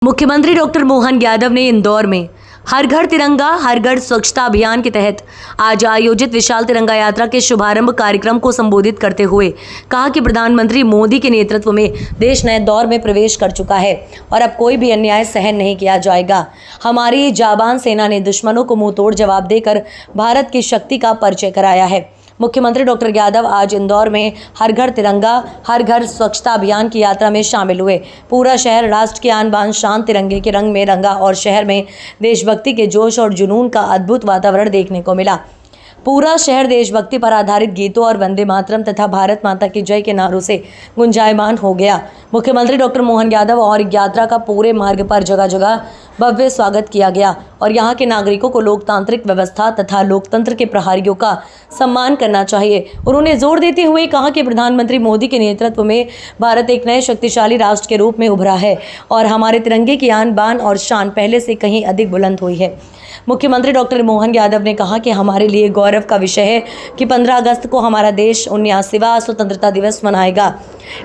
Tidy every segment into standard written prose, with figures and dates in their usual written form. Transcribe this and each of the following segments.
मुख्यमंत्री डॉक्टर मोहन यादव ने इंदौर में हर घर तिरंगा हर घर स्वच्छता अभियान के तहत आज आयोजित विशाल तिरंगा यात्रा के शुभारंभ कार्यक्रम को संबोधित करते हुए कहा कि प्रधानमंत्री मोदी के नेतृत्व में देश नए दौर में प्रवेश कर चुका है और अब कोई भी अन्याय सहन नहीं किया जाएगा। हमारी जाबान सेना ने दुश्मनों को मुंहतोड़ जवाब देकर भारत की शक्ति का परिचय कराया है। मुख्यमंत्री डॉक्टर यादव आज इंदौर में हर घर तिरंगा हर घर स्वच्छता अभियान की यात्रा में शामिल हुए। पूरा शहर राष्ट्र की आन बान शान तिरंगे के रंग में रंगा और शहर में देशभक्ति के जोश और जुनून का अद्भुत वातावरण देखने को मिला। पूरा शहर देशभक्ति पर आधारित गीतों और वंदे मातरम तथा भारत माता की जय के नारों से गुंजायमान हो गया। मुख्यमंत्री डॉक्टर मोहन यादव और यात्रा का पूरे मार्ग पर जगह जगह भव्य स्वागत किया गया और यहाँ के नागरिकों को लोकतांत्रिक व्यवस्था तथा लोकतंत्र के प्रहरियों का सम्मान करना चाहिए। उन्होंने जोर देते हुए कहा कि प्रधानमंत्री मोदी के नेतृत्व में भारत एक नए शक्तिशाली राष्ट्र के रूप में उभरा है और हमारे तिरंगे की आन बान और शान पहले से कहीं अधिक बुलंद हुई है। मुख्यमंत्री डॉक्टर मोहन यादव ने कहा कि हमारे लिए गौरव का विषय है कि 15 अगस्त को हमारा देश 79वां स्वतंत्रता दिवस मनाएगा।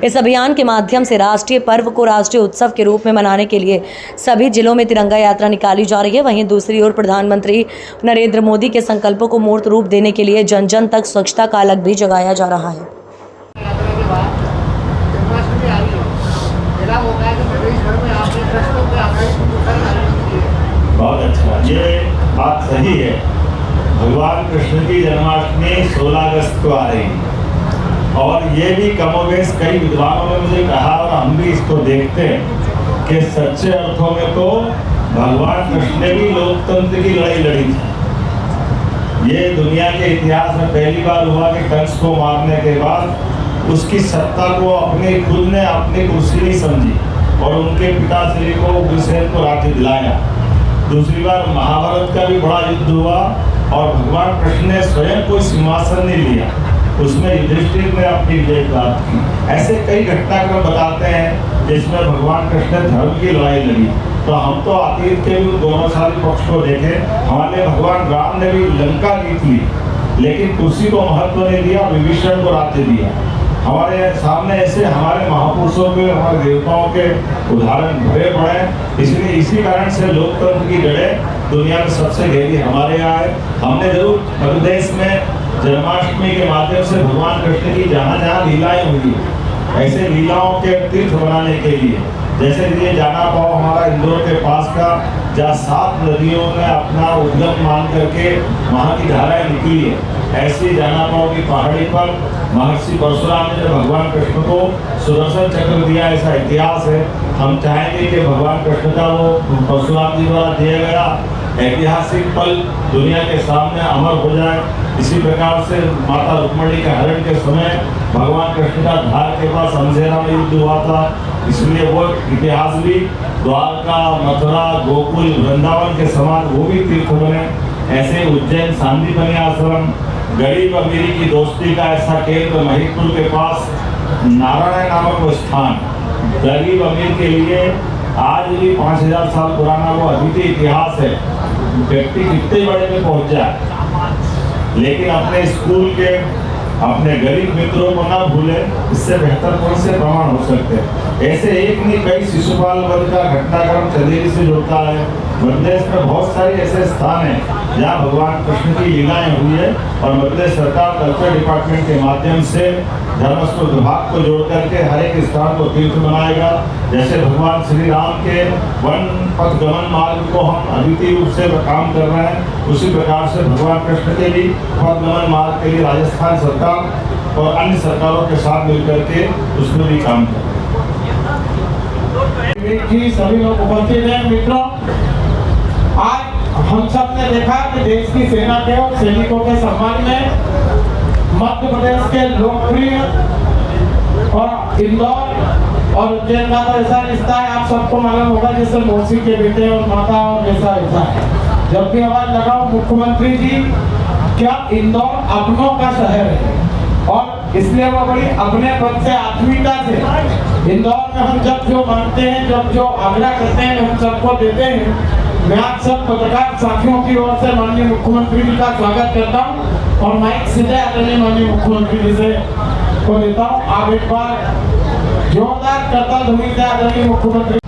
इस अभियान के माध्यम से राष्ट्रीय पर्व को राष्ट्रीय उत्सव के रूप में मनाने के लिए सभी जिलों में तिरंगा यात्रा निकाली जा रही है। वहीं दूसरी ओर प्रधानमंत्री नरेंद्र मोदी के संकल्पों को मूर्त रूप देने के लिए जन जन तक स्वच्छता का अलग भी जगाया जा रहा है। बहुत अच्छा, ये बात सही है। भगवान कृष्ण की जन्माष्टमी 16 अगस्त को आ रही है और ये भी कमोबेश कई विद्वानों ने मुझे कहा और हम भी इसको देखते हैं कि सच्चे अर्थों में तो भगवान कृष्ण ने भी लोकतंत्र की लड़ाई लड़ी थी। ये दुनिया के इतिहास में पहली बार हुआ कि कंस को मारने के बाद उसकी सत्ता को अपने खुद ने अपनी कुर्सी नहीं समझी और उनके पिताश्री को उग्रसेन को राज्य दिलाया। दूसरी बार महाभारत का भी बड़ा युद्ध हुआ और भगवान कृष्ण ने स्वयं कोई सिंहासन नहीं लिया, उसमें युधिष्ठिर ने अपनी विजय प्राप्त की। ऐसे कई घटनाक्रम बताते हैं जिसमें भगवान कृष्ण ने धर्म की लड़ाई लड़ी। तो हम तो अतीत के भी दोनों सारी पक्ष को देखें। हमारे भगवान राम ने भी लंका जीत ली लेकिन कुर्सी को महत्व नहीं दिया, विभीषण को राज्य दिया। हमारे सामने ऐसे हमारे महापुरुषों के हमारे देवताओं के उदाहरण भरे पड़े। इसलिए इसी कारण से लोकतंत्र की जड़ें दुनिया में सबसे गहरी हमारे यहाँ है। हमने जरूर प्रदेश में जन्माष्टमी के माध्यम से भगवान कृष्ण की जहाँ जहाँ लीलाएं हुई ऐसे लीलाओं के तीर्थ बनाने के लिए, जैसे ये जाना पाओ हमारा इंदौर के पास का, जहाँ 7 नदियों ने अपना उद्गम मान करके वहाँ की धाराएं निकली है। ऐसी जाना पाओ की पहाड़ी पर महर्षि परशुराम ने भगवान कृष्ण को सुदर्शन चक्र दिया, ऐसा इतिहास है। हम चाहेंगे कि भगवान कृष्ण का वो परशुराम जी द्वारा दिया गया ऐतिहासिक पल दुनिया के सामने अमर हो जाए। इसी प्रकार से माता रुक्मिणी के हरण के समय भगवान कृष्ण का धार के पास अनसेरा में युद्ध हुआ था, इसलिए वो इतिहास भी द्वारका, मथुरा, गोकुल, वृंदावन के समान वो भी तीर्थ बने। ऐसे उज्जैन सांदीपनि आश्रम, गरीब अमीरी की दोस्ती का ऐसा केंद्र महिपुर के पास नारायण नामक वो स्थान गरीब अमीर के लिए आज भी 5000 साल पुराना वो अद्वितीय इतिहास है। व्यक्ति कितने बड़े में पहुंच जाए लेकिन अपने स्कूल के अपने गरीब मित्रों को ना भूले, इससे बेहतर कौन से प्रमाण हो सकते हैं। ऐसे एक नहीं कई शिशुपाल वध का घटनाक्रम चंदेरी से जुड़ता है। मध्यप्रदेश में बहुत सारे ऐसे स्थान हैं जहाँ भगवान कृष्ण की लीलाएं हुई है और मध्यप्रदेश सरकार कल्चर डिपार्टमेंट के माध्यम से धर्मस्व विभाग को जोड़ करके हर एक स्थान को तीर्थ बनाएगा। जैसे भगवान श्री राम के वन पथ गमन मार्ग को हम अद्वितीय रूप से काम कर रहे हैं, उसी प्रकार से भगवान कृष्ण के भी पथ गमन मार्ग के लिए राजस्थान सरकार और अन्य सरकारों के साथ मिलकर के उसमें भी काम कर रहे हैं। सभी लोग उपस्थित हैं। मित्रों, आज हम सब ने देखा कि देश की सेना के और सैनिकों के सम्मान में मध्य प्रदेश के लोकप्रिय और इंदौर और उज्जैन का तो ऐसा रिश्ता है, आप सबको मालूम होगा, जैसे मौसी के बेटे और माता और जैसा ऐसा है। जब भी आवाज लगाओ मुख्यमंत्री जी, क्या इंदौर अपनों का शहर है और इसलिए वो बड़ी अपने पद से आत्मीयता से इंदौर में हम जब जो मांगते हैं, जब जो आग्रह करते हैं, हम सबको देते हैं। मैं आप सब पत्रकार साथियों की ओर से माननीय मुख्यमंत्री जी का स्वागत करता हूं और माइक सीधे आदरणीय माननीय मुख्यमंत्री जी से को देता हूं। आप एक बार जोरदार करताल ध्वनि से आदरणीय मुख्यमंत्री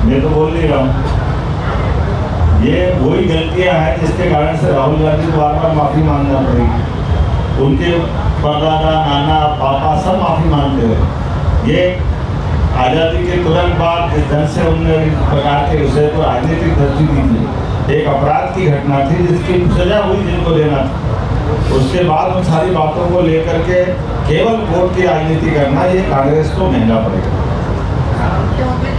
मैं तो बोल नहीं रहा हूँ। ये वही गलतियां हैं जिसके कारण से राहुल गांधी को बार बार माफ़ी मांगना पड़ेगी। उनके परदादा, नाना, पापा सब माफ़ी मांगते हुए ये आज़ादी के तुरंत बाद जिस ढंग से उन्होंने इस प्रकार के विषय को राजनीतिक दृष्टि दी थी, एक अपराध की घटना थी जिसकी सजा हुई जिनको देना था। उसके बाद उन सारी बातों को लेकर के केवल वोट की राजनीति करना ये कांग्रेस को महंगा पड़ेगा।